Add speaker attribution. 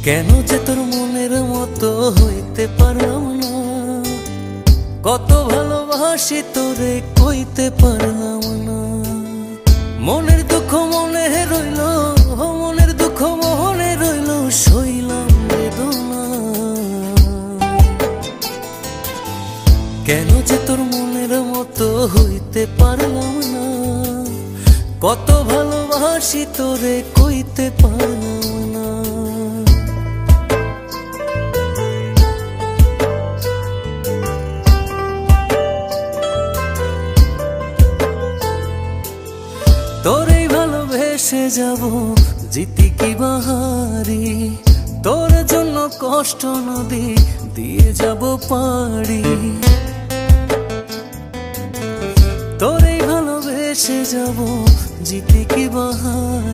Speaker 1: কেন যে তোর মনের মতো হইতে পারলাম না, কত ভালোবাসি তোরে কইতে পারলাম না। মনের দুঃখ মনে রইল, মনের দুঃখ মনে রইল, সইলাম বেদনা। কেন যে তোর মনের মতো হইতে পারলাম না, কত ভালোবাসি তোরে কইতে পারলাম না। তোরে ভালোবেসে যাব জিতি কি বাহারি, তোর জন্য কষ্ট নদী দিয়ে যাব পাড়ি। তোরে ভালোবেসে যাব জিতি কি বাহারি।